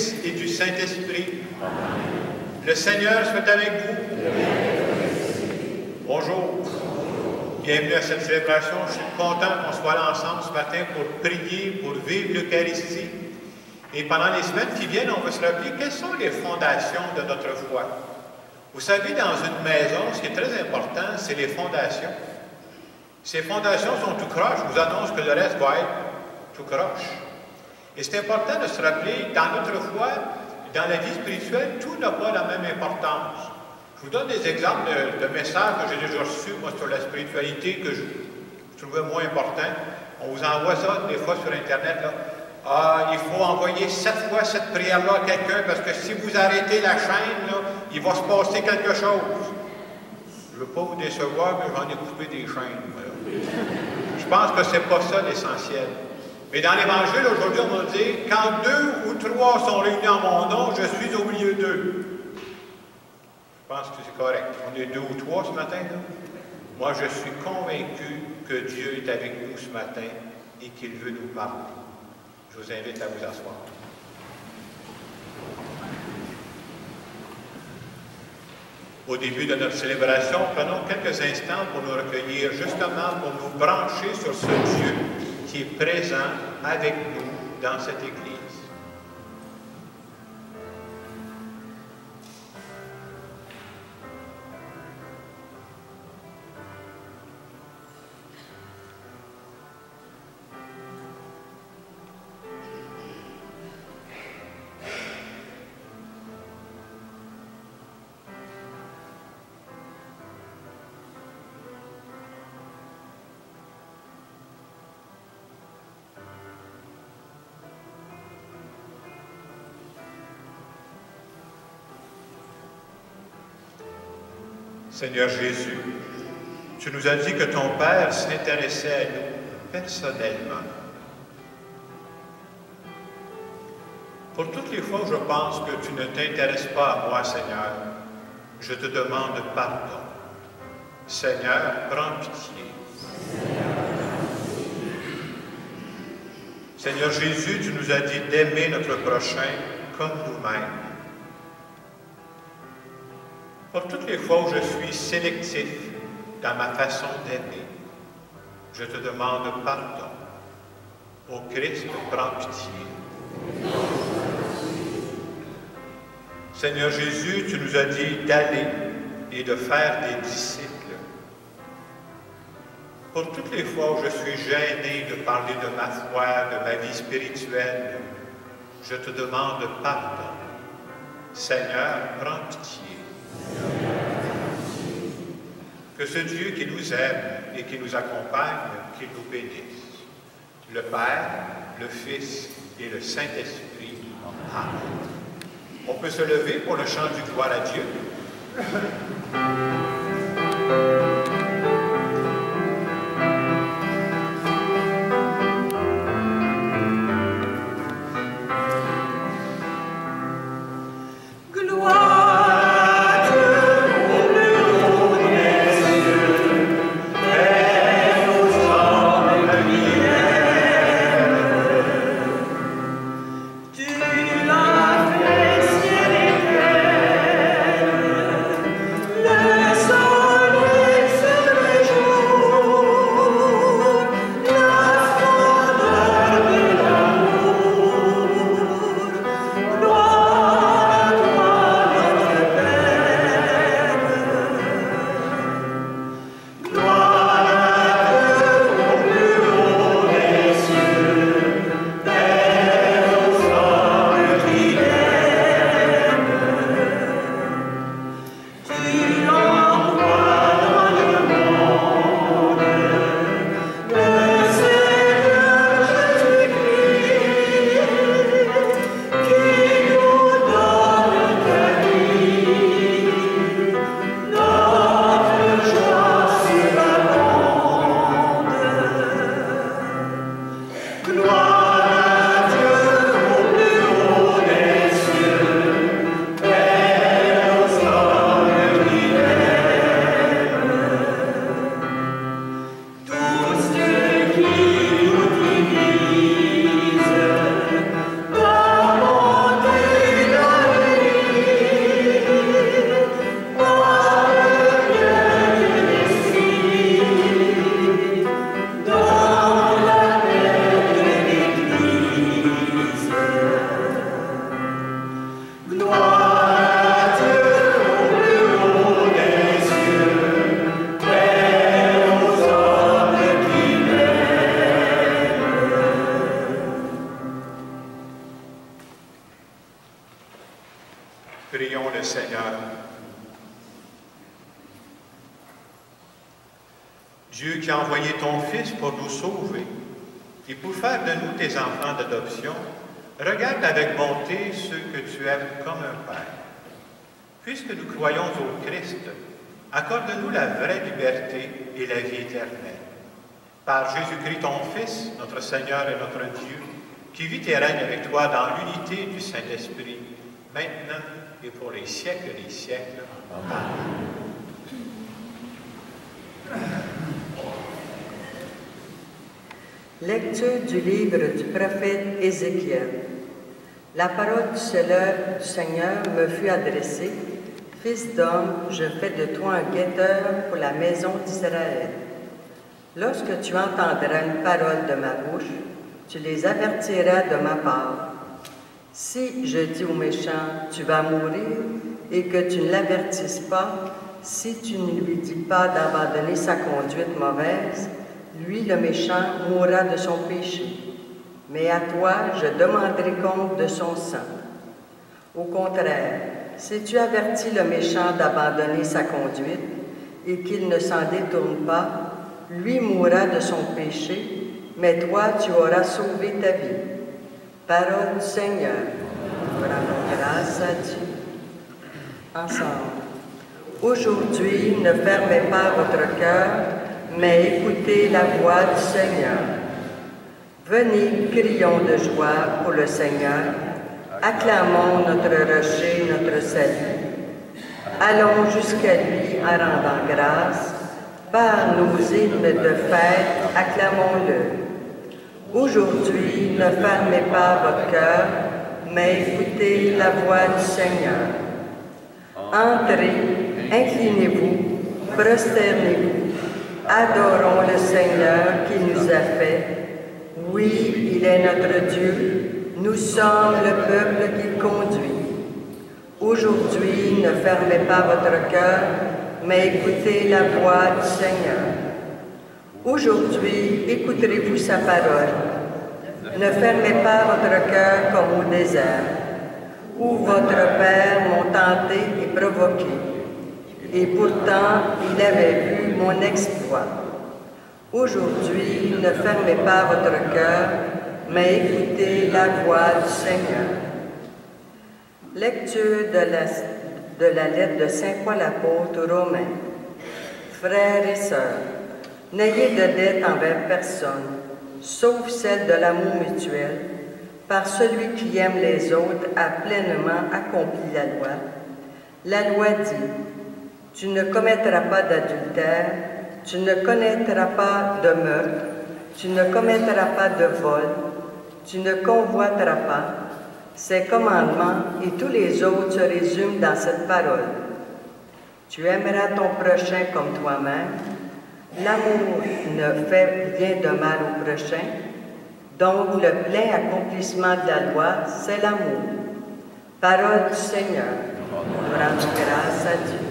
Fils et du Saint-Esprit. Le Seigneur soit avec vous. Bonjour. Bienvenue à cette célébration. Je suis content qu'on soit là ensemble ce matin pour prier, pour vivre l'Eucharistie. Et pendant les semaines qui viennent, on va se rappeler quelles sont les fondations de notre foi. Vous savez, dans une maison, ce qui est très important, c'est les fondations. Ces fondations sont tout croche. Je vous annonce que le reste va être tout croche. Et c'est important de se rappeler, dans notre foi, dans la vie spirituelle, tout n'a pas la même importance. Je vous donne des exemples de messages que j'ai déjà reçus, moi, sur la spiritualité, que je trouvais moins important. On vous envoie ça, des fois, sur Internet, là. Ah, il faut envoyer 7 fois cette prière-là à quelqu'un, parce que si vous arrêtez la chaîne, là, il va se passer quelque chose. Je ne veux pas vous décevoir, mais j'en ai coupé des chaînes. Voilà. Je pense que ce n'est pas ça l'essentiel. Mais dans l'Évangile, aujourd'hui, on va dire, quand 2 ou 3 sont réunis en mon nom, je suis au milieu d'eux. Je pense que c'est correct. On est 2 ou 3 ce matin, là. Moi, je suis convaincu que Dieu est avec nous ce matin et qu'il veut nous parler. Je vous invite à vous asseoir. Au début de notre célébration, prenons quelques instants pour nous recueillir, justement pour nous brancher sur ce Dieu qui est présent avec nous dans cette Église. Seigneur Jésus, tu nous as dit que ton Père s'intéressait à nous personnellement. Pour toutes les fois où je pense que tu ne t'intéresses pas à moi, Seigneur, je te demande pardon. Seigneur, prends pitié. Seigneur Jésus, tu nous as dit d'aimer notre prochain comme nous-mêmes. Pour toutes les fois où je suis sélectif dans ma façon d'aimer, je te demande pardon. Ô Christ, prends pitié. Seigneur Jésus, tu nous as dit d'aller et de faire des disciples. Pour toutes les fois où je suis gêné de parler de ma foi, de ma vie spirituelle, je te demande pardon. Seigneur, prends pitié. Que ce Dieu qui nous aime et qui nous accompagne, qu'il nous bénisse. Le Père, le Fils et le Saint-Esprit. Amen. On peut se lever pour le chant du gloire à Dieu. Le soleil Prions le Seigneur. Dieu qui a envoyé ton Fils pour nous sauver et pour faire de nous tes enfants d'adoption, regarde avec bonté ceux que tu aimes comme un Père. Puisque nous croyons au Christ, accorde-nous la vraie liberté et la vie éternelle. Par Jésus-Christ, ton Fils, notre Seigneur et notre Dieu, qui vit et règne avec toi dans l'unité du Saint-Esprit, maintenant et pour les siècles des siècles. Amen. Lecture du livre du prophète Ézéchiel. La parole du Seigneur me fut adressée. Fils d'homme, je fais de toi un guetteur pour la maison d'Israël. Lorsque tu entendras une parole de ma bouche, tu les avertiras de ma part. Si je dis au méchant, tu vas mourir, et que tu ne l'avertisses pas, si tu ne lui dis pas d'abandonner sa conduite mauvaise, lui, le méchant, mourra de son péché. Mais à toi, je demanderai compte de son sang. Au contraire, si tu avertis le méchant d'abandonner sa conduite et qu'il ne s'en détourne pas, lui mourra de son péché, mais toi, tu auras sauvé ta vie. Parole du Seigneur. Nous rendons grâce à Dieu. Ensemble. Aujourd'hui, ne fermez pas votre cœur, mais écoutez la voix du Seigneur. Venez, crions de joie pour le Seigneur. Acclamons notre rocher, notre salut. Allons jusqu'à lui en rendant grâce. Par nos hymnes de fête, acclamons-le. Aujourd'hui, ne fermez pas votre cœur, mais écoutez la voix du Seigneur. Entrez, inclinez-vous, prosternez-vous. Adorons le Seigneur qui nous a fait. Oui, il est notre Dieu. Nous sommes le peuple qu'il conduit. Aujourd'hui, ne fermez pas votre cœur, mais écoutez la voix du Seigneur. Aujourd'hui, écouterez-vous sa parole. Ne fermez pas votre cœur comme au désert, où votre père m'ont tenté et provoqué. Et pourtant, il avait vu mon exploit. Aujourd'hui, ne fermez pas votre cœur, mais écoutez la voix du Seigneur. Lecture de la lettre de Saint Paul apôtre aux Romains. Frères et sœurs, n'ayez de dette envers personne, sauf celle de l'amour mutuel, par celui qui aime les autres a pleinement accompli la loi. La loi dit: tu ne commettras pas d'adultère, tu ne commettras pas de meurtre, tu ne commettras pas de vol, tu ne convoiteras pas. Ces commandements et tous les autres se résument dans cette parole. Tu aimeras ton prochain comme toi-même. L'amour ne fait rien de mal au prochain. Donc, le plein accomplissement de la loi, c'est l'amour. Parole du Seigneur. Nous rendons grâce à Dieu.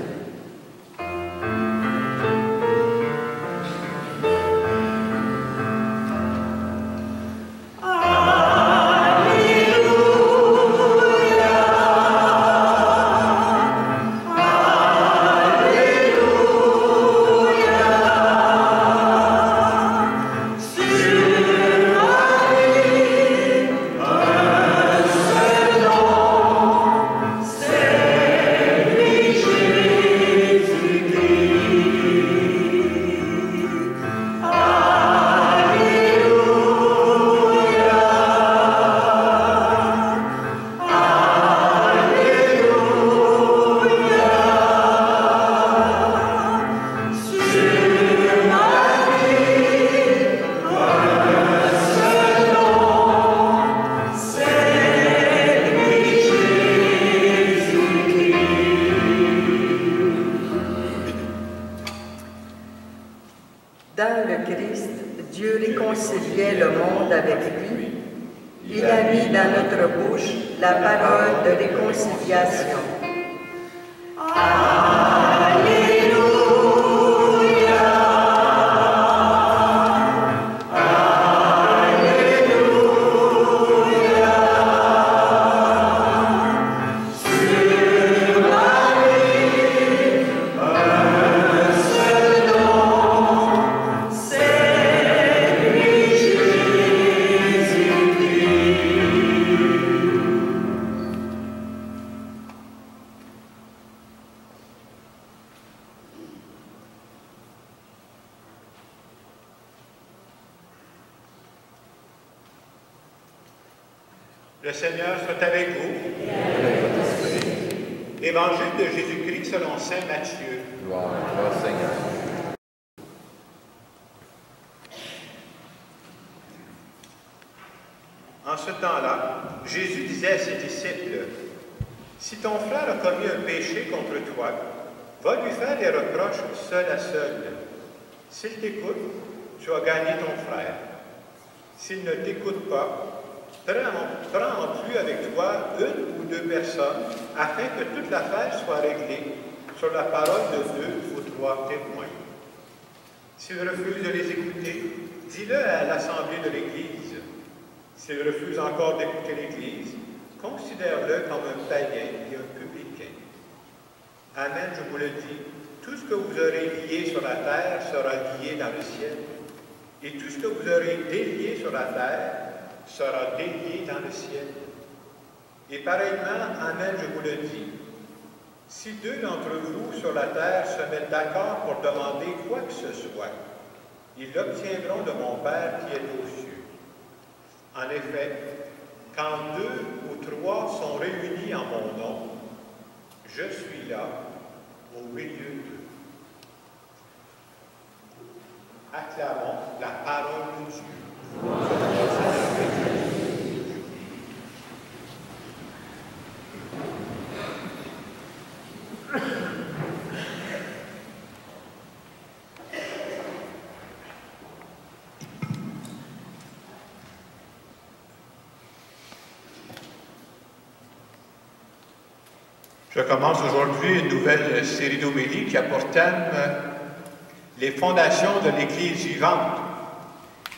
Dans le Christ, Dieu réconciliait le monde avec lui. Il a mis dans notre bouche la parole de réconciliation. Alléluia. Le Seigneur soit avec vous. Évangile de Jésus-Christ selon saint Matthieu. Gloire à toi, Seigneur. En ce temps-là, Jésus disait à ses disciples, « Si ton frère a commis un péché contre toi, va lui faire des reproches seul à seul. S'il t'écoute, tu as gagné ton frère. S'il ne t'écoute pas, prends en plus avec toi une ou deux personnes, afin que toute l'affaire soit réglée sur la parole de deux ou trois témoins. S'il refuse de les écouter, dis-le à l'assemblée de l'Église. S'il refuse encore d'écouter l'Église, considère-le comme un païen et un publicain. Amen, je vous le dis, tout ce que vous aurez lié sur la terre sera lié dans le ciel, et tout ce que vous aurez délié sur la terre sera délié dans le ciel. Et pareillement, amen, je vous le dis, si deux d'entre vous sur la terre se mettent d'accord pour demander quoi que ce soit, ils l'obtiendront de mon Père qui est aux cieux. En effet, quand deux ou trois sont réunis en mon nom, je suis là, au milieu d'eux. Acclamons la parole de Dieu. Je commence aujourd'hui une nouvelle série d'homélies qui a pour thème les fondations de l'Église vivante.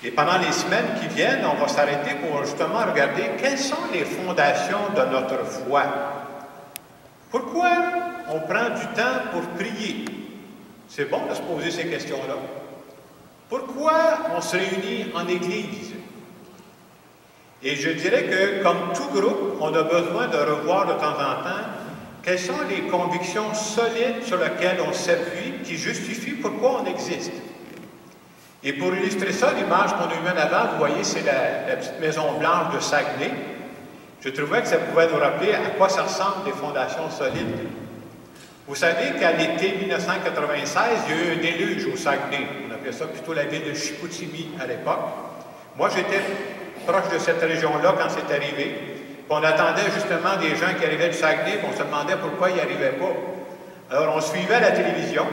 Et pendant les semaines qui viennent, on va s'arrêter pour justement regarder quelles sont les fondations de notre foi. Pourquoi on prend du temps pour prier? C'est bon de se poser ces questions-là. Pourquoi on se réunit en Église? Et je dirais que, comme tout groupe, on a besoin de revoir de temps en temps quelles sont les convictions solides sur lesquelles on s'appuie qui justifient pourquoi on existe. Et pour illustrer ça, l'image qu'on a eue en avant, vous voyez, c'est la petite maison blanche de Saguenay. Je trouvais que ça pouvait nous rappeler à quoi ça ressemble des fondations solides. Vous savez qu'à l'été 1996, il y a eu un déluge au Saguenay. On appelait ça plutôt la ville de Chicoutimi à l'époque. Moi, j'étais proche de cette région-là quand c'est arrivé. Puis on attendait justement des gens qui arrivaient du Saguenay, puis on se demandait pourquoi ils n'y arrivaient pas. Alors, on suivait la télévision,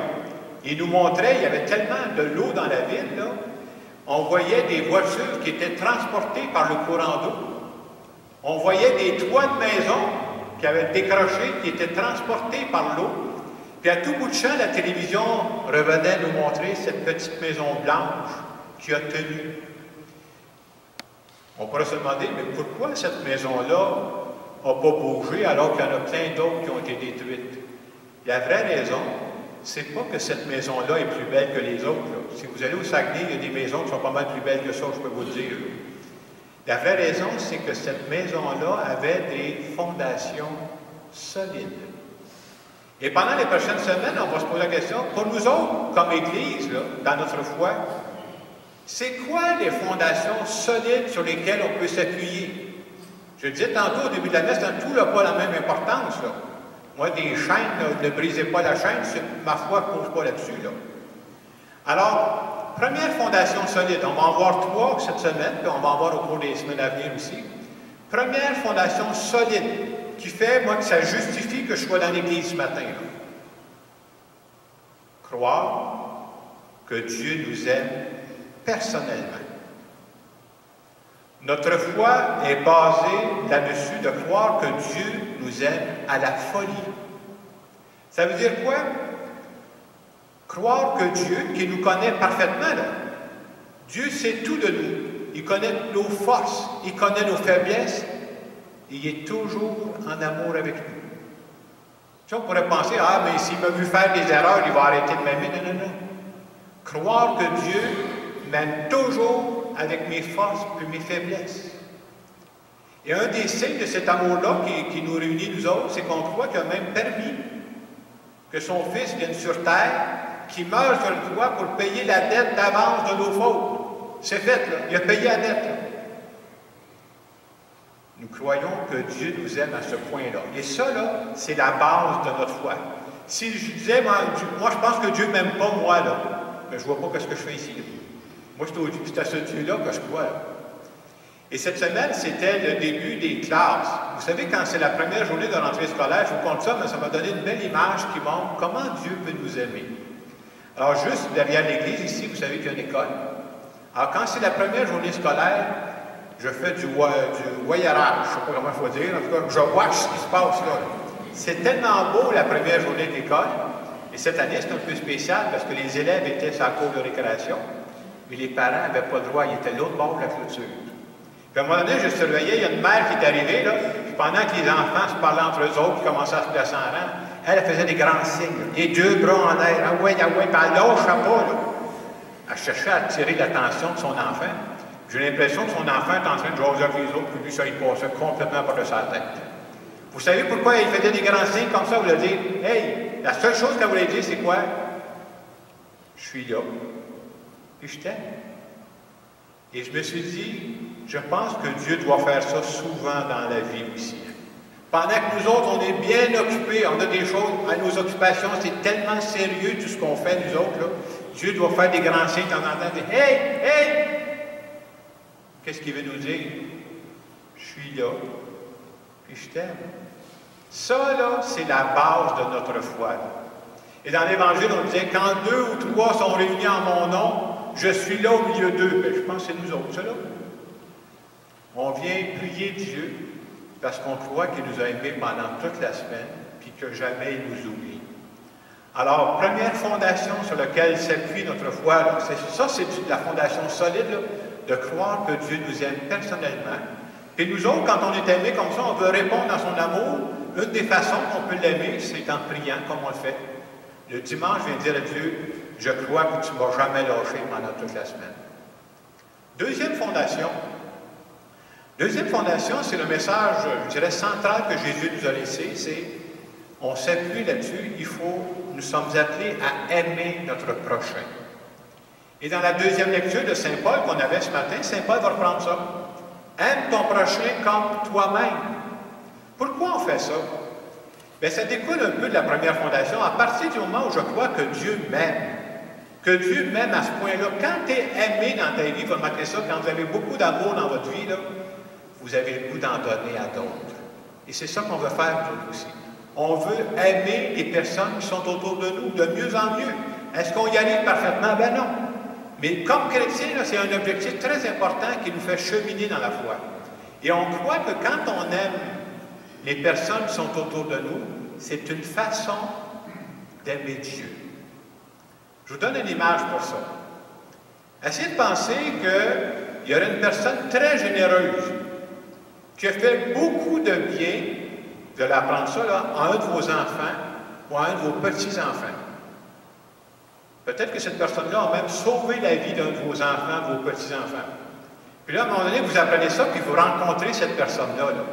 et ils nous montraient, il y avait tellement de l'eau dans la ville, là, on voyait des voitures qui étaient transportées par le courant d'eau. On voyait des toits de maisons qui avaient décroché, qui étaient transportés par l'eau. Puis à tout bout de champ, la télévision revenait nous montrer cette petite maison blanche qui a tenu. On pourrait se demander, mais pourquoi cette maison-là n'a pas bougé alors qu'il y en a plein d'autres qui ont été détruites? La vraie raison, c'est pas que cette maison-là est plus belle que les autres. Là. Si vous allez au Saguenay, il y a des maisons qui sont pas mal plus belles que ça, je peux vous le dire. La vraie raison, c'est que cette maison-là avait des fondations solides. Et pendant les prochaines semaines, on va se poser la question, pour nous autres, comme Église, là, dans notre foi, c'est quoi les fondations solides sur lesquelles on peut s'appuyer? Je disais tantôt au début de la messe, tout n'a pas la même importance. Là. Moi, des chaînes, là, ne brisez pas la chaîne, ma foi ne pose pas là-dessus. Là. Alors, première fondation solide, on va en voir trois cette semaine, puis on va en voir au cours des semaines à venir aussi. Première fondation solide, qui fait, moi, que ça justifie que je sois dans l'Église ce matin. Là. Croire que Dieu nous aime personnellement. Notre foi est basée là-dessus de croire que Dieu nous aime à la folie. Ça veut dire quoi? Croire que Dieu, qui nous connaît parfaitement, là, Dieu sait tout de nous. Il connaît nos forces, il connaît nos faiblesses, et il est toujours en amour avec nous. Tu sais, on pourrait penser, ah, mais s'il m'a vu faire des erreurs, il va arrêter de m'aimer. Non, non, non. Croire que Dieu m'aime toujours avec mes forces et mes faiblesses. Et un des signes de cet amour-là qui nous réunit, nous autres, c'est qu'on croit qu'il a même permis que son Fils vienne sur terre, qu'il meure sur une croix pour payer la dette d'avance de nos fautes. C'est fait, là. Il a payé la dette. Là. Nous croyons que Dieu nous aime à ce point-là. Et ça, là, c'est la base de notre foi. Si je disais, moi je pense que Dieu ne m'aime pas, moi, là, mais je ne vois pas ce que je fais ici. Là. Moi, c'est à ce Dieu-là que je crois. Là. Et cette semaine, c'était le début des classes. Vous savez, quand c'est la première journée de rentrée scolaire, je vous compte ça, mais ça m'a donné une belle image qui montre comment Dieu peut nous aimer. Alors, juste derrière l'église, ici, vous savez qu'il y a une école. Alors, quand c'est la première journée scolaire, je fais du voyarage, je ne sais pas comment il faut dire, en tout cas, je watch ce qui se passe là. C'est tellement beau la première journée d'école, et cette année, c'est un peu spécial parce que les élèves étaient sur la cour de récréation, mais les parents n'avaient pas le droit, ils étaient de l'autre bord de la clôture. Puis à un moment donné, je surveillais, il y a une mère qui est arrivée, là, puis pendant que les enfants se parlaient entre eux autres, qui commençaient à se placer en rang, elle faisait des grands signes, les deux bras en l'air, ah ouais, puis elle lâchait pas, là. Elle cherchait à attirer l'attention de son enfant. J'ai l'impression que son enfant est en train de jaser avec les autres, puis lui, ça, il passait complètement par-dessus sa tête. Vous savez pourquoi il faisait des grands signes comme ça? Vous voulez dire, hey, la seule chose qu'elle voulait dire, c'est quoi? Je suis là, et je t'aime. Et je me suis dit, je pense que Dieu doit faire ça souvent dans la vie aussi. Pendant que nous autres, on est bien occupés, on a des choses à nos occupations, c'est tellement sérieux tout ce qu'on fait, nous autres, là. Dieu doit faire des grands signes de temps en temps, dire, hey, hey! Qu'est-ce qu'il veut nous dire? Je suis là, et je t'aime. Ça, là, c'est la base de notre foi. Là. Et dans l'Évangile, on disait, quand 2 ou 3 sont réunis en mon nom, je suis là au milieu d'eux. Bien, je pense que c'est nous autres, ça, là. On vient prier Dieu parce qu'on croit qu'il nous a aimés pendant toute la semaine, puis que jamais il nous oublie. Alors, première fondation sur laquelle s'appuie notre foi, c'est la fondation solide, là, de croire que Dieu nous aime personnellement. Et nous autres, quand on est aimés comme ça, on veut répondre à son amour. Une des façons qu'on peut l'aimer, c'est en priant, comme on le fait. Le dimanche, je viens dire à Dieu, je crois que tu ne m'as jamais lâché pendant toute la semaine. Deuxième fondation, c'est le message, je dirais, central que Jésus nous a laissé, c'est, on s'appuie là-dessus, nous sommes appelés à aimer notre prochain. Et dans la deuxième lecture de Saint Paul qu'on avait ce matin, Saint Paul va reprendre ça. Aime ton prochain comme toi-même. Pourquoi on fait ça? Bien, ça découle un peu de la première fondation. À partir du moment où je crois que Dieu m'aime à ce point-là, quand tu es aimé dans ta vie, vous remarquez ça, quand vous avez beaucoup d'amour dans votre vie, là, vous avez le goût d'en donner à d'autres. Et c'est ça qu'on veut faire, nous aussi. On veut aimer les personnes qui sont autour de nous de mieux en mieux. Est-ce qu'on y arrive parfaitement? Ben non. Mais comme chrétien, c'est un objectif très important qui nous fait cheminer dans la foi. Et on croit que quand on aime les personnes qui sont autour de nous, c'est une façon d'aimer Dieu. Je vous donne une image pour ça. Essayez de penser qu'il y aurait une personne très généreuse qui a fait beaucoup de bien, vous allez apprendre ça là, à un de vos enfants ou à un de vos petits-enfants. Peut-être que cette personne-là a même sauvé la vie d'un de vos enfants, vos petits-enfants. Puis là, à un moment donné, vous apprenez ça, puis vous rencontrez cette personne-là. Là.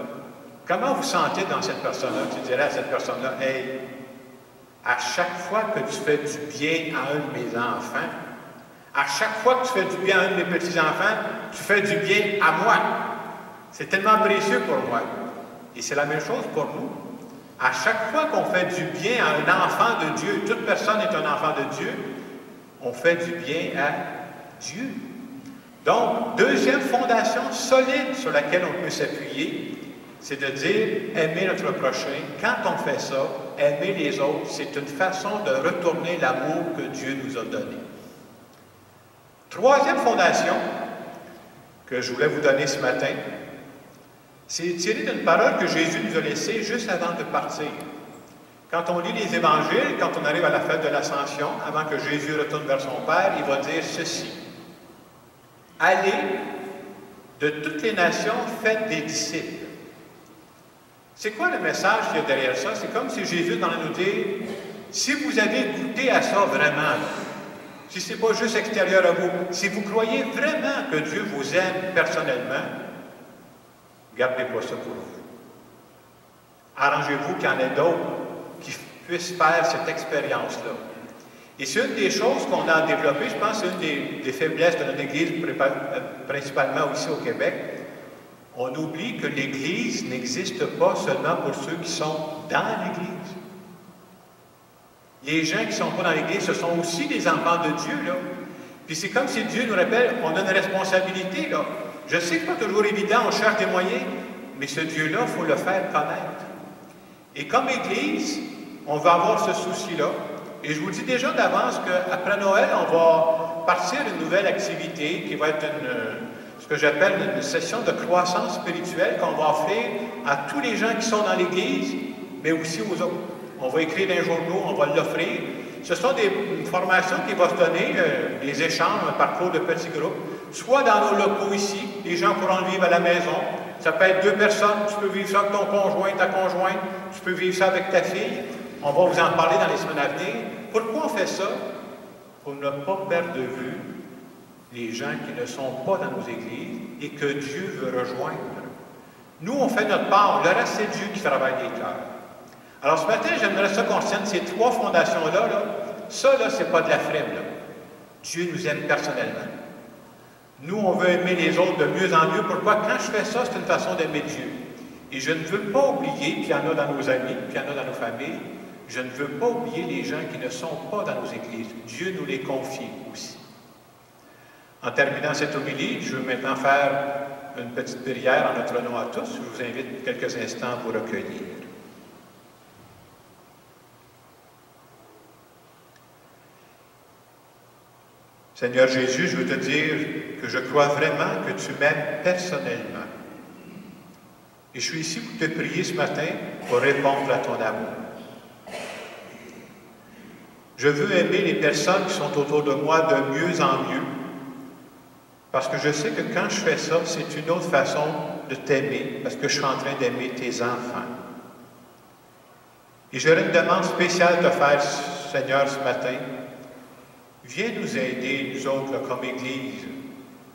Comment vous sentez dans cette personne-là? Tu dirais à cette personne-là, hey, à chaque fois que tu fais du bien à un de mes enfants, à chaque fois que tu fais du bien à un de mes petits-enfants, tu fais du bien à moi. C'est tellement précieux pour moi. Et c'est la même chose pour nous. À chaque fois qu'on fait du bien à un enfant de Dieu, toute personne est un enfant de Dieu, on fait du bien à Dieu. Donc, deuxième fondation solide sur laquelle on peut s'appuyer, c'est de dire, aimer notre prochain. Quand on fait ça, aimer les autres, c'est une façon de retourner l'amour que Dieu nous a donné. Troisième fondation que je voulais vous donner ce matin, c'est tiré d'une parole que Jésus nous a laissée juste avant de partir. Quand on lit les évangiles, quand on arrive à la fête de l'Ascension, avant que Jésus retourne vers son Père, il va dire ceci. Allez de toutes les nations, faites des disciples. C'est quoi le message qu'il y a derrière ça? C'est comme si Jésus est en train de nous dire, si vous avez goûté à ça vraiment, si ce n'est pas juste extérieur à vous, si vous croyez vraiment que Dieu vous aime personnellement, gardez pas ça pour vous. Arrangez-vous qu'il y en ait d'autres qui puissent faire cette expérience-là. Et c'est une des choses qu'on a développées, je pense que c'est une des faiblesses de notre Église, principalement ici au Québec. On oublie que l'Église n'existe pas seulement pour ceux qui sont dans l'Église. Les gens qui ne sont pas dans l'Église, ce sont aussi des enfants de Dieu, là. Puis c'est comme si Dieu nous rappelle, on a une responsabilité, là. Je sais que ce n'est pas toujours évident, on cherche des moyens, mais ce Dieu-là, il faut le faire connaître. Et comme Église, on va avoir ce souci-là. Et je vous dis déjà d'avance qu'après Noël, on va partir une nouvelle activité qui va être ce que j'appelle une session de croissance spirituelle qu'on va offrir à tous les gens qui sont dans l'Église, mais aussi aux autres. On va écrire dans les journaux, on va l'offrir. Ce sont une formation qui va se donner, des échanges, un parcours de petits groupes, soit dans nos locaux ici, les gens pourront le vivre à la maison. Ça peut être 2 personnes, tu peux vivre ça avec ton conjoint, ta conjointe, tu peux vivre ça avec ta fille. On va vous en parler dans les semaines à venir. Pourquoi on fait ça? Pour ne pas perdre de vue les gens qui ne sont pas dans nos églises et que Dieu veut rejoindre. Nous, on fait notre part, le reste, c'est Dieu qui travaille les cœurs. Alors ce matin, j'aimerais ça qu'on tienne ces 3 fondations-là. Là. Ça, là, c'est pas de la frime. Là. Dieu nous aime personnellement. Nous, on veut aimer les autres de mieux en mieux. Pourquoi? Quand je fais ça, c'est une façon d'aimer Dieu. Et je ne veux pas oublier, puis il y en a dans nos amis, puis il y en a dans nos familles, je ne veux pas oublier les gens qui ne sont pas dans nos églises. Dieu nous les confie aussi. En terminant cette homélie, je veux maintenant faire une petite prière en notre nom à tous. Je vous invite quelques instants à vous recueillir. Seigneur Jésus, je veux te dire que je crois vraiment que tu m'aimes personnellement. Et je suis ici pour te prier ce matin pour répondre à ton amour. Je veux aimer les personnes qui sont autour de moi de mieux en mieux, parce que je sais que quand je fais ça, c'est une autre façon de t'aimer, parce que je suis en train d'aimer tes enfants. Et j'aurais une demande spéciale à te faire, Seigneur, ce matin. Viens nous aider, nous autres, là, comme Église,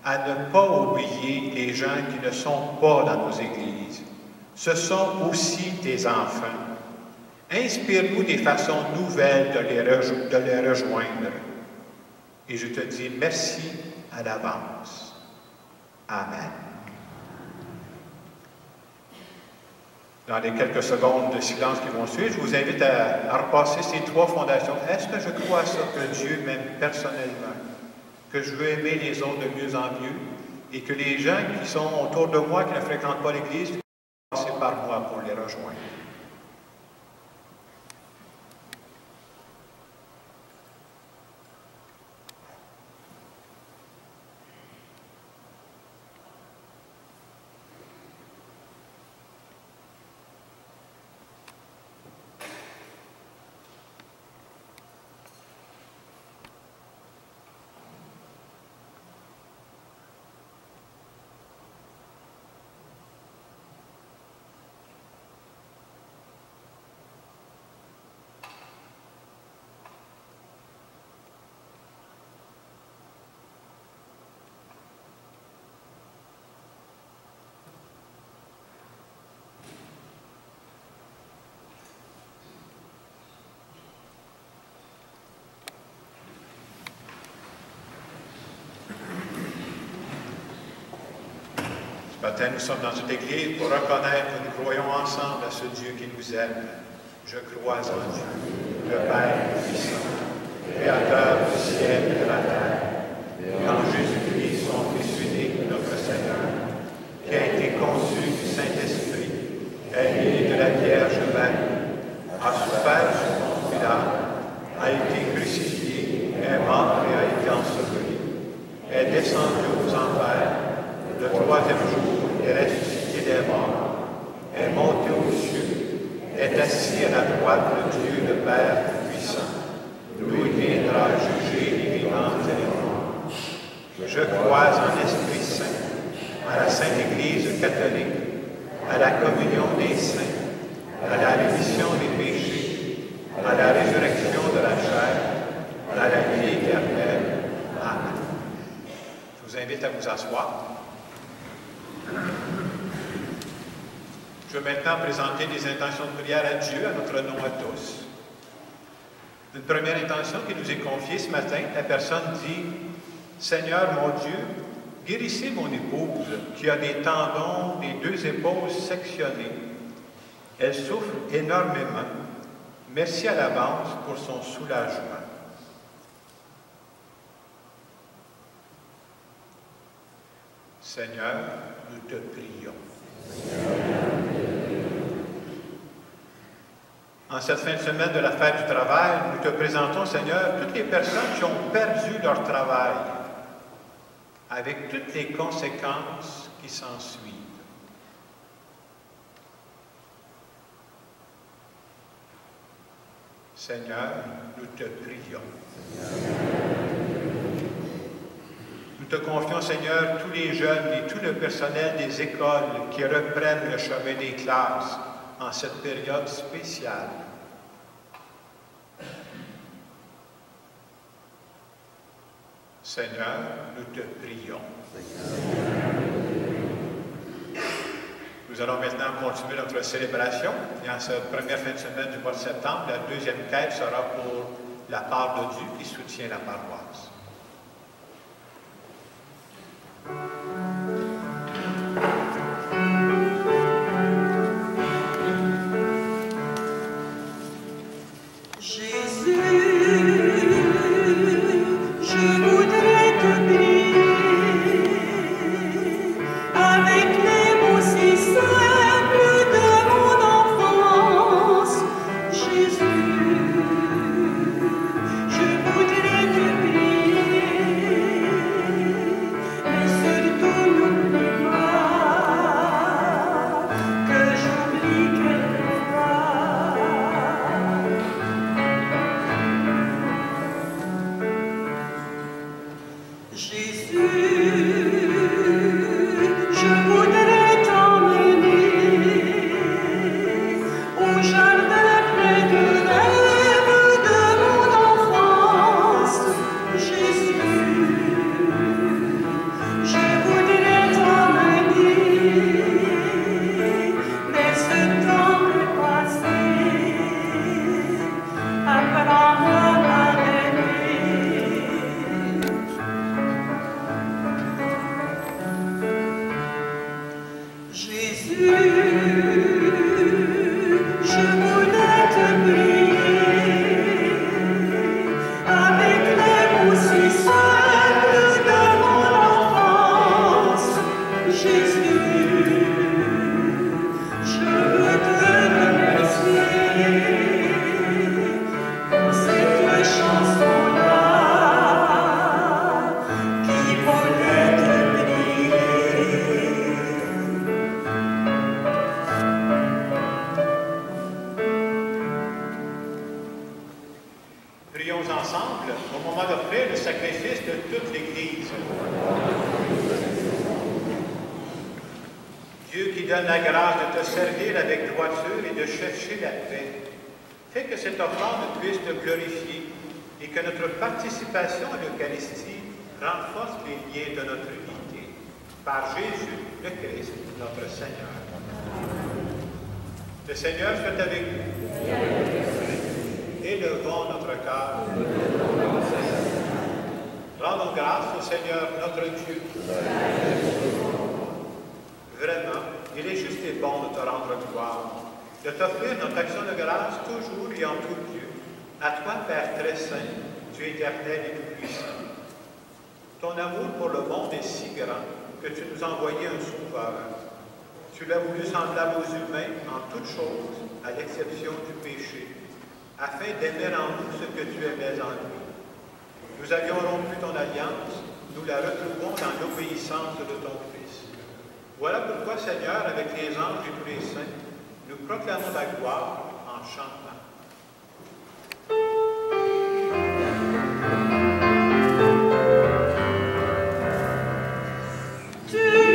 à ne pas oublier les gens qui ne sont pas dans nos églises. Ce sont aussi tes enfants. Inspire-nous des façons nouvelles de les rejoindre. Et je te dis merci à l'avance. Amen. Dans les quelques secondes de silence qui vont suivre, je vous invite à repasser ces 3 fondations. Est-ce que je crois à ça, que Dieu m'aime personnellement, que je veux aimer les autres de mieux en mieux, et que les gens qui sont autour de moi, qui ne fréquentent pas l'Église, vont passer par moi pour les rejoindre? Ce matin, nous sommes dans une église pour reconnaître que nous croyons ensemble à ce Dieu qui nous aime. Je crois en Dieu, le Père puissant, Créateur du ciel et de la terre, et en Jésus-Christ, son Fils unique, notre Seigneur, qui a été conçu du Saint-Esprit, est né de la Vierge Marie, a souffert sous Ponce Pilate, a été crucifié, est mort et a été enseveli, est descendu aux enfers. Le 3e jour, est ressuscité des morts, est monté aux cieux, est assis à la droite de Dieu le Père puissant, d'où il viendra juger les vivants et les morts. Je crois en l'Esprit Saint, à la Sainte Église catholique, à la communion des saints, à la rémission des péchés, à la résurrection de la chair, à la vie éternelle. Amen. Je vous invite à vous asseoir. Je vais maintenant présenter des intentions de prière à Dieu, à notre nom à tous. Une première intention qui nous est confiée ce matin, la personne dit « Seigneur mon Dieu, Guérissez mon épouse qui a des tendons des 2 épaules sectionnés. Elle souffre énormément. Merci à l'avance pour son soulagement. Seigneur, nous te prions. En cette fin de semaine de la fête du travail, nous te présentons, Seigneur, toutes les personnes qui ont perdu leur travail, avec toutes les conséquences qui s'en suivent. Seigneur, nous te prions. Nous te confions, Seigneur, tous les jeunes et tout le personnel des écoles qui reprennent le chemin des classes en cette période spéciale. Seigneur, nous te prions. Nous allons maintenant continuer notre célébration. Et en cette première fin de semaine du mois de septembre, la deuxième quête sera pour la part de Dieu qui soutient la paroisse. Par Jésus, le Christ, notre Seigneur. Le Seigneur soit avec nous. Élevons notre cœur. Rendons grâce au Seigneur, notre Dieu. Vraiment, il est juste et bon de te rendre gloire, de t'offrir notre action de grâce toujours et en tout lieu. À toi, Père très saint, Dieu éternel et tout-puissant. Ton amour pour le monde est si grand que tu nous as envoyé un sauveur. Tu l'as voulu semblable aux humains en toutes choses, à l'exception du péché, afin d'aimer en nous ce que tu aimais en lui. Nous avions rompu ton alliance, nous la retrouvons dans l'obéissance de ton Fils. Voilà pourquoi, Seigneur, avec les anges et tous les saints, nous proclamons ta gloire en chantant. To you,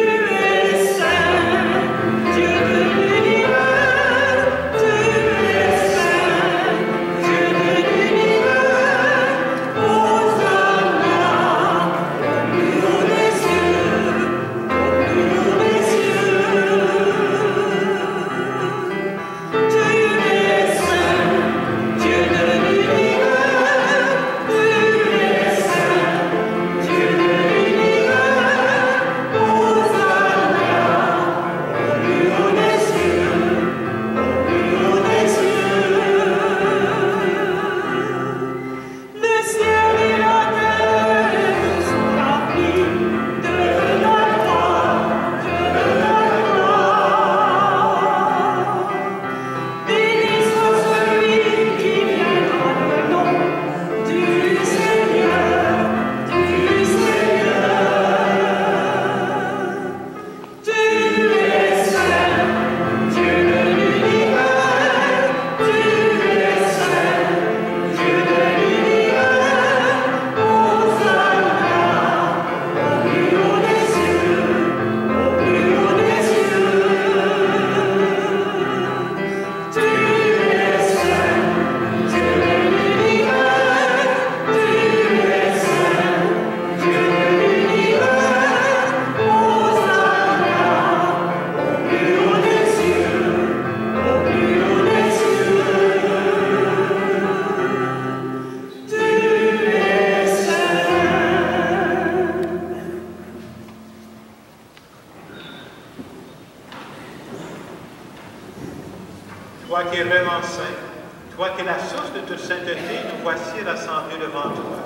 Toi qui es la source de toute sainteté, nous voici rassemblés devant toi.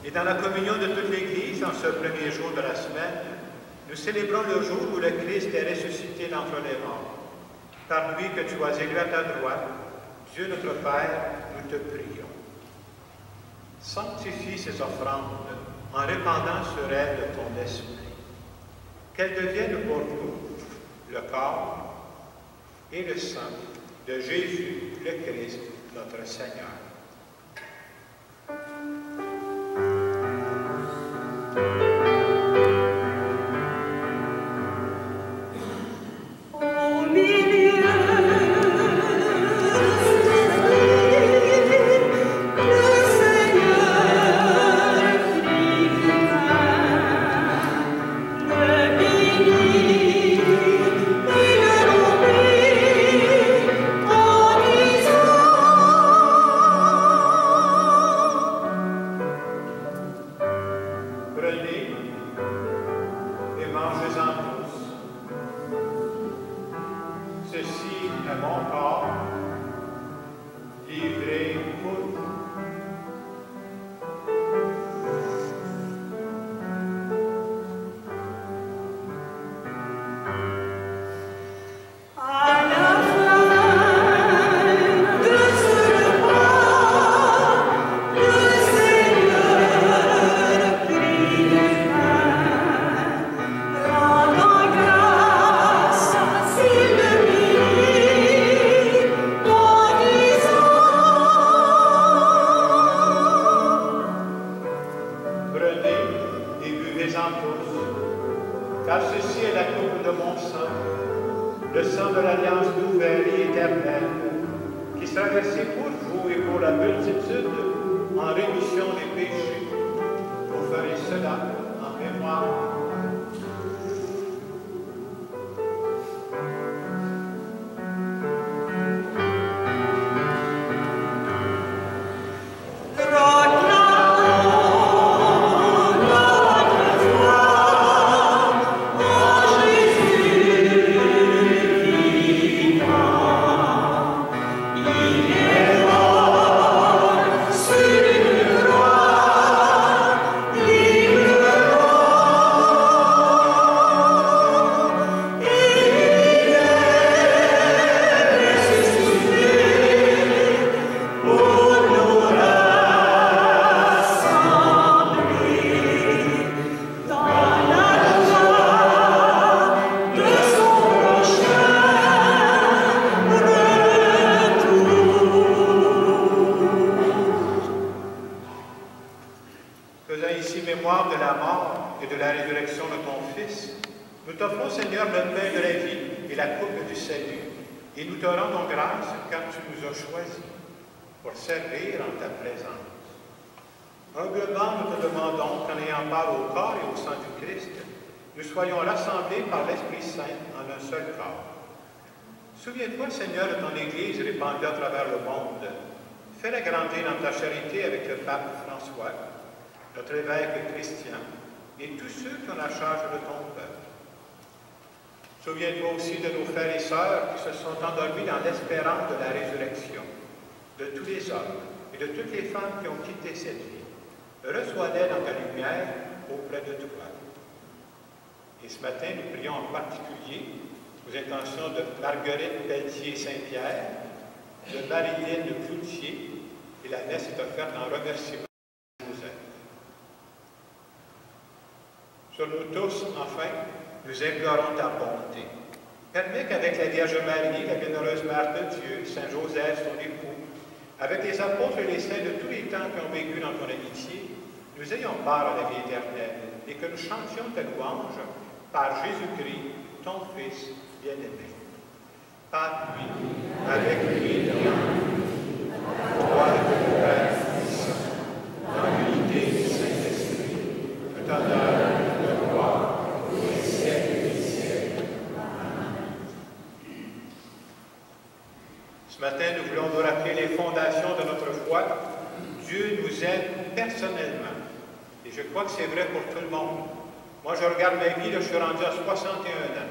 Et dans la communion de toute l'Église, en ce premier jour de la semaine, nous célébrons le jour où le Christ est ressuscité d'entre les morts. Par lui que tu as élu à ta droite, Dieu notre Père, nous te prions. Sanctifie ces offrandes en répandant sur elles de ton esprit. Qu'elles deviennent pour nous le corps et le sang de Jésus le Christ, notre Seigneur. Souviens-toi, Seigneur, de ton Église répandue à travers le monde. Fais-la grandir dans ta charité avec le pape François, notre évêque Christian, et tous ceux qui ont la charge de ton peuple. Souviens-toi aussi de nos frères et sœurs qui se sont endormis dans l'espérance de la résurrection, de tous les hommes et de toutes les femmes qui ont quitté cette vie. Reçois-les dans ta lumière auprès de toi. Et ce matin, nous prions en particulier aux intentions de Marguerite Pelletier-Saint-Pierre, de Marie-Lyne Cloutier, et la messe est offerte en remerciement de Joseph. Sur nous tous, enfin, nous implorons ta bonté. Permets qu'avec la Vierge Marie, la bienheureuse Mère de Dieu, Saint Joseph, son époux, avec les apôtres et les saints de tous les temps qui ont vécu dans ton amitié, nous ayons part à la vie éternelle et que nous chantions ta louange par Jésus-Christ, ton Fils bien-aimé. Par lui, avec lui, dans toi, le Père, dans l'unité du Saint-Esprit, tout honneur, de gloire, au siècle des siècles. Amen. Ce matin, nous voulons vous rappeler les fondations de notre foi. Dieu nous aime personnellement. Et je crois que c'est vrai pour tout le monde. Moi, je regarde ma vie, là, je suis rendu à 61 ans.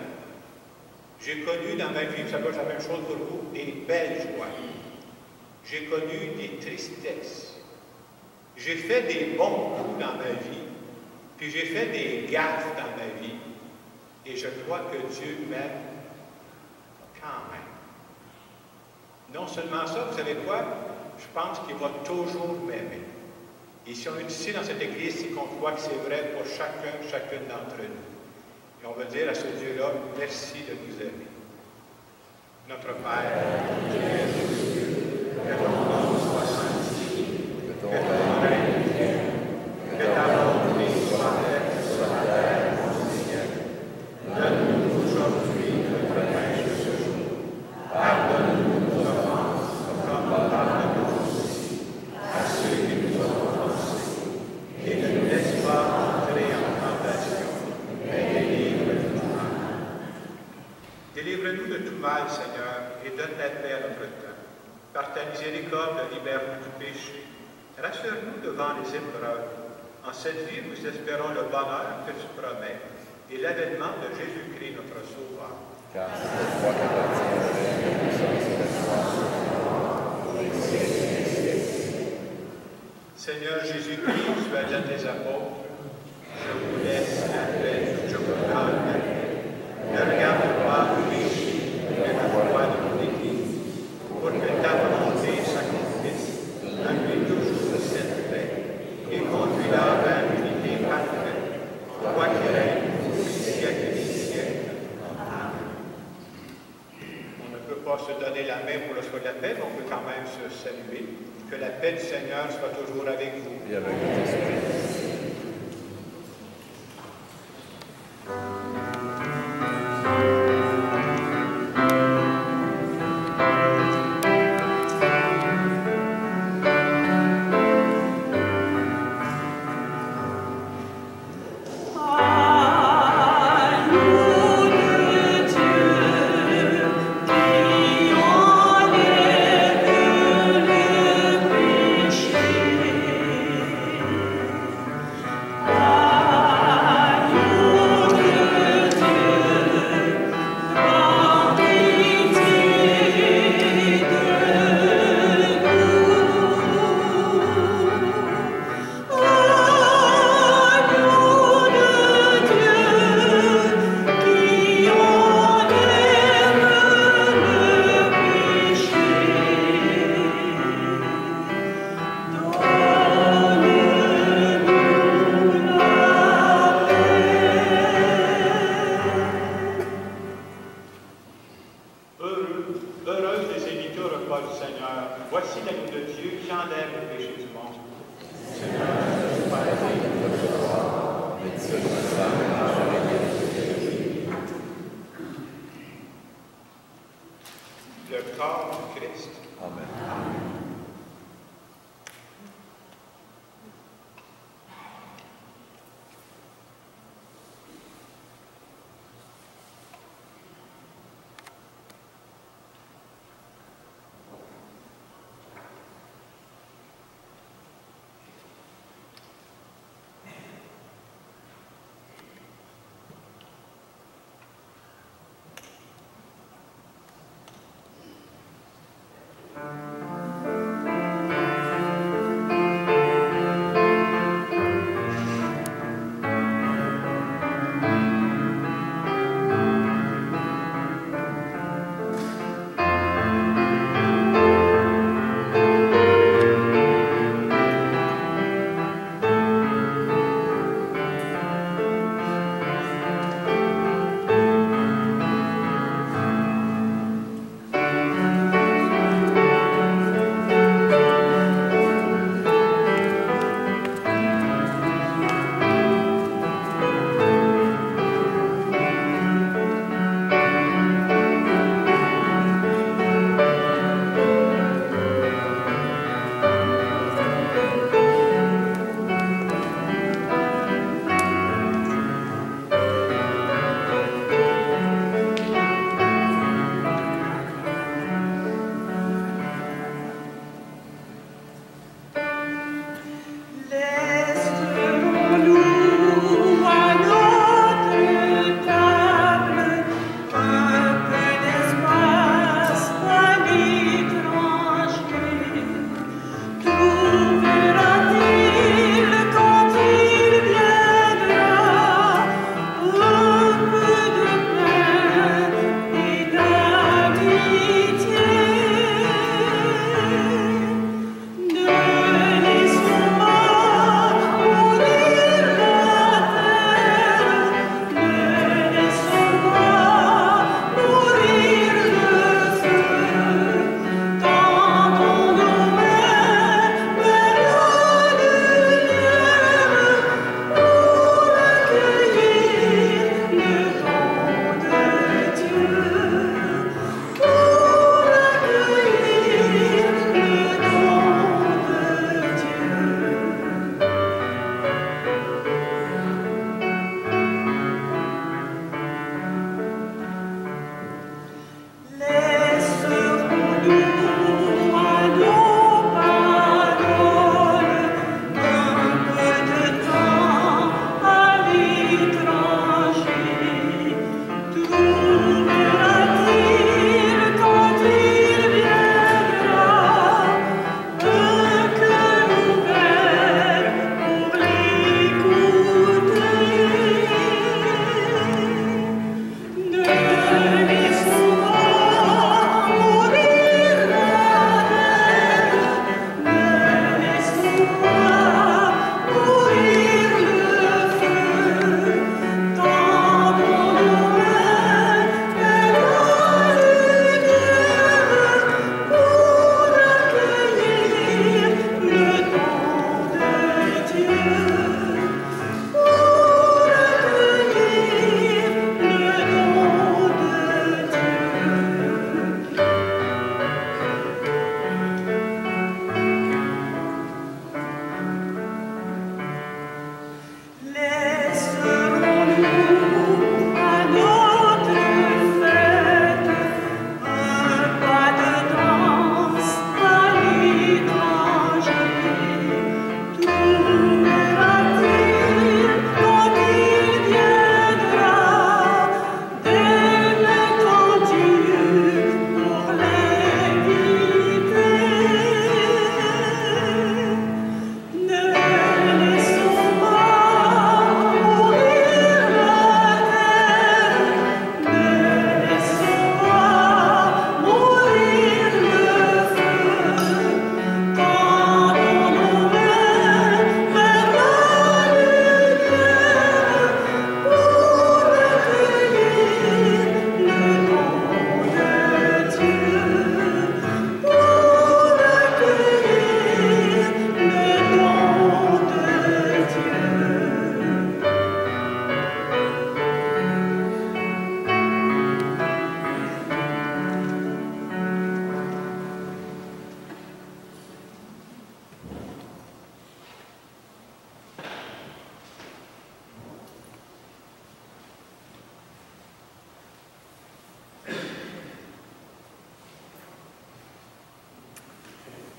J'ai connu dans ma vie, ça doit être la même chose pour vous, des belles joies. J'ai connu des tristesses. J'ai fait des bons coups dans ma vie, puis j'ai fait des gaffes dans ma vie. Et je crois que Dieu m'aime quand même. Non seulement ça, vous savez quoi? Je pense qu'il va toujours m'aimer. Et si on est ici dans cette église, c'est qu'on croit que c'est vrai pour chacune d'entre nous. Et on va dire à ce Dieu-là, merci de nous aimer. Notre Père, qui es aux cieux, que ton nom soit sanctifié, que ton règne vienne, que ta volonté soit faite sur la terre comme au ciel. Donne-nous aujourd'hui notre pain de ce jour. Pardonne-nous nos offenses, comme nous pardonnons aussi à ceux qui nous ont offensés. Et ne nous laisse pas entrer en tentation, mais délivre-nous du mal. Délivre-nous de tout mal, Seigneur, et donne la paix à notre temps. Par ta miséricorde, libère-nous du péché. Rassure-nous devant les épreuves. En cette vie, nous espérons le bonheur que tu promets et l'avènement de Jésus-Christ, notre Sauveur. Car c'est la foi qu'appartient au règne, la puissance et la gloire pour les siècles et les siècles. Seigneur Jésus-Christ, tu as dit à tes apôtres, je vous laisse la paix, je vous donne la paix. Ne regarde pas le péché, mais la foi de mon Église, pour que ta volonté s'accomplisse. Donne-lui toujours cette paix et conduis-la vers l'unité parfaite, toi qui règnes pour les siècles des siècles. Amen. On ne peut pas se donner la main pour le soir de la paix, mais on peut quand même se saluer. Que la paix du Seigneur soit toujours avec vous. Et avec votre esprit. Heureuse les serviteurs au repas du Seigneur. Voici l'agneau de Dieu qui enlève le péché du monde. Seigneur, je suis pas Mais tu seul me savais, le corps du Christ. Amen.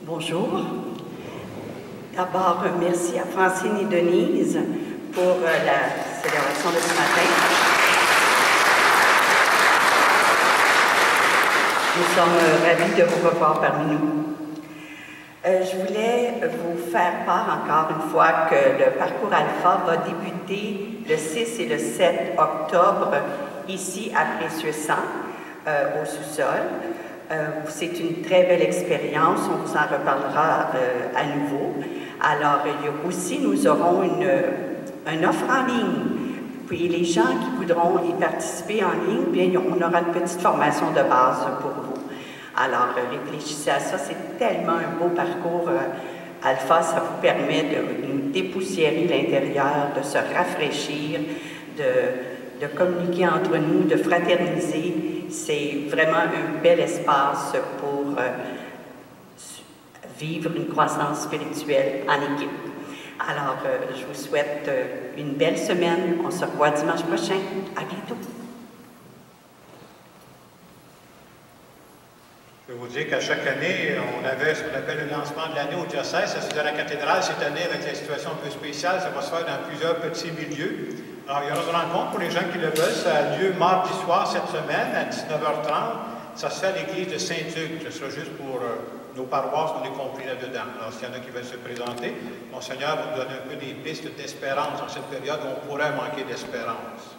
Bonjour. D'abord, merci à Francine et Denise pour la célébration de ce matin. Nous sommes ravis de vous revoir parmi nous. Je voulais vous faire part encore une fois que le parcours Alpha va débuter le 6 et le 7 octobre ici à Précieux-Sang, au sous-sol. C'est une très belle expérience, on vous en reparlera à nouveau. Alors, nous aurons une offre en ligne. Puis les gens qui voudront y participer en ligne, bien, on aura une petite formation de base pour vous. Alors, réfléchissez à ça, c'est tellement un beau parcours Alpha, ça vous permet de nous dépoussiérer l'intérieur, de se rafraîchir, de communiquer entre nous, de fraterniser. C'est vraiment un bel espace pour vivre une croissance spirituelle en équipe. Alors, je vous souhaite une belle semaine. On se revoit dimanche prochain. À bientôt. Je vais vous dire qu'à chaque année, on avait ce qu'on appelle le lancement de l'année au diocèse. Ça se faisait à la cathédrale. Cette année, avec la situation un peu spéciale, ça va se faire dans plusieurs petits milieux. Alors, il y aura une rencontre pour les gens qui le veulent. Ça a lieu mardi soir cette semaine à 19h30. Ça se fait à l'église de Saint-Hugues. Ce sera juste pour nos paroisses, on est compris là-dedans. Alors, s'il y en a qui veulent se présenter, Monseigneur va nous donner un peu des pistes d'espérance en cette période où on pourrait manquer d'espérance.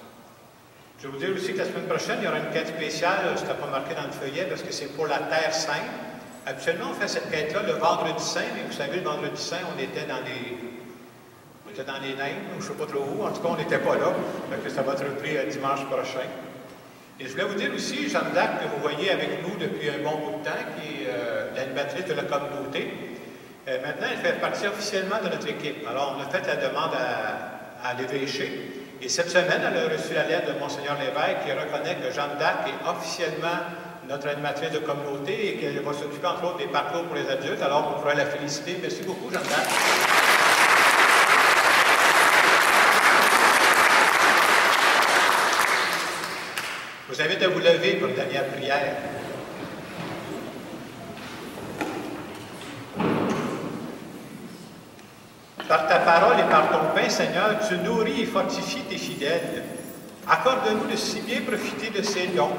Je vais vous dire aussi que la semaine prochaine, il y aura une quête spéciale. Ce n'est pas marqué dans le feuillet parce que c'est pour la Terre Sainte. Habituellement, on fait cette quête-là le vendredi saint, mais vous savez, le vendredi saint, on était dans les neiges, je ne sais pas trop où. En tout cas, on n'était pas là. Donc, ça va être repris dimanche prochain. Et je voulais vous dire aussi, Jeanne d'Arc, que vous voyez avec nous depuis un bon bout de temps, qui est l'animatrice de la communauté. Maintenant, elle fait partie officiellement de notre équipe. Alors, on a fait la demande à l'évêché. Et cette semaine, elle a reçu la lettre de Monseigneur l'évêque qui reconnaît que Jeanne d'Arc est officiellement notre animatrice de communauté et qu'elle va s'occuper entre autres des parcours pour les adultes. Alors, on pourrait la féliciter. Merci beaucoup, Jeanne d'Arc. Je vous invite à vous lever pour une dernière prière. Par ta parole et par ton pain, Seigneur, tu nourris et fortifies tes fidèles. Accorde-nous de si bien profiter de ces dons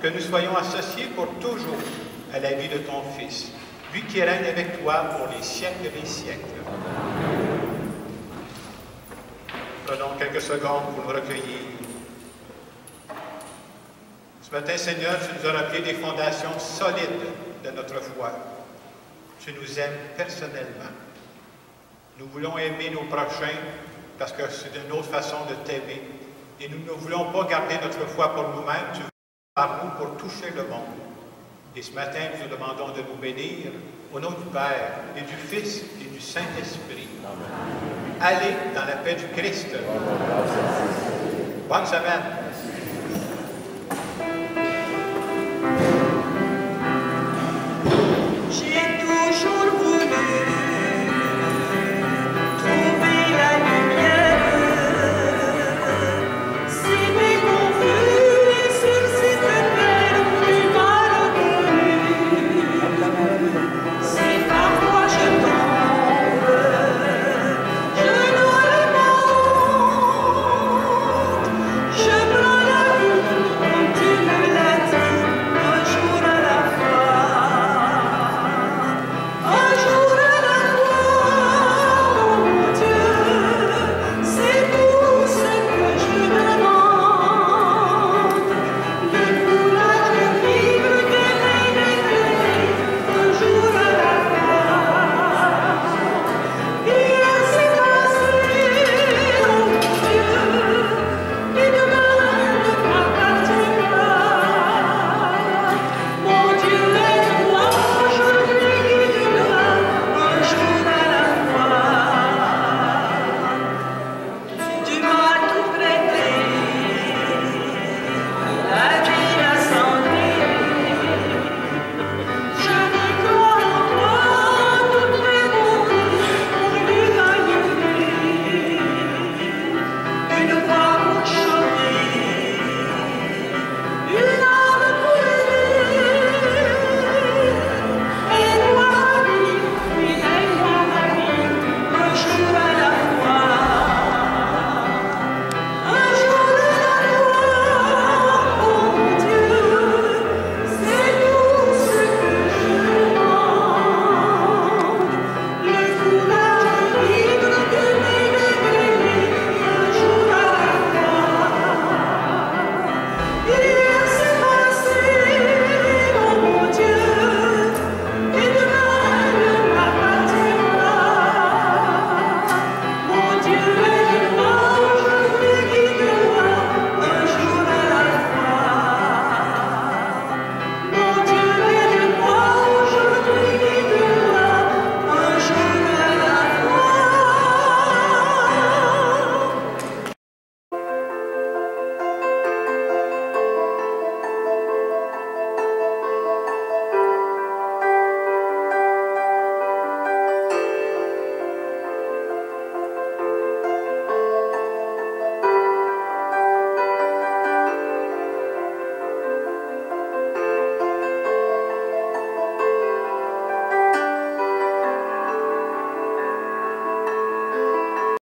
que nous soyons associés pour toujours à la vie de ton Fils, lui qui règne avec toi pour les siècles des siècles. Prenons quelques secondes pour nous recueillir. Ce matin, Seigneur, tu nous as rappelé des fondations solides de notre foi. Tu nous aimes personnellement. Nous voulons aimer nos prochains parce que c'est une autre façon de t'aimer. Et nous ne voulons pas garder notre foi pour nous-mêmes. Tu veux par nous pour toucher le monde. Et ce matin, nous te demandons de nous bénir au nom du Père et du Fils et du Saint-Esprit. Allez dans la paix du Christ. Bonne semaine.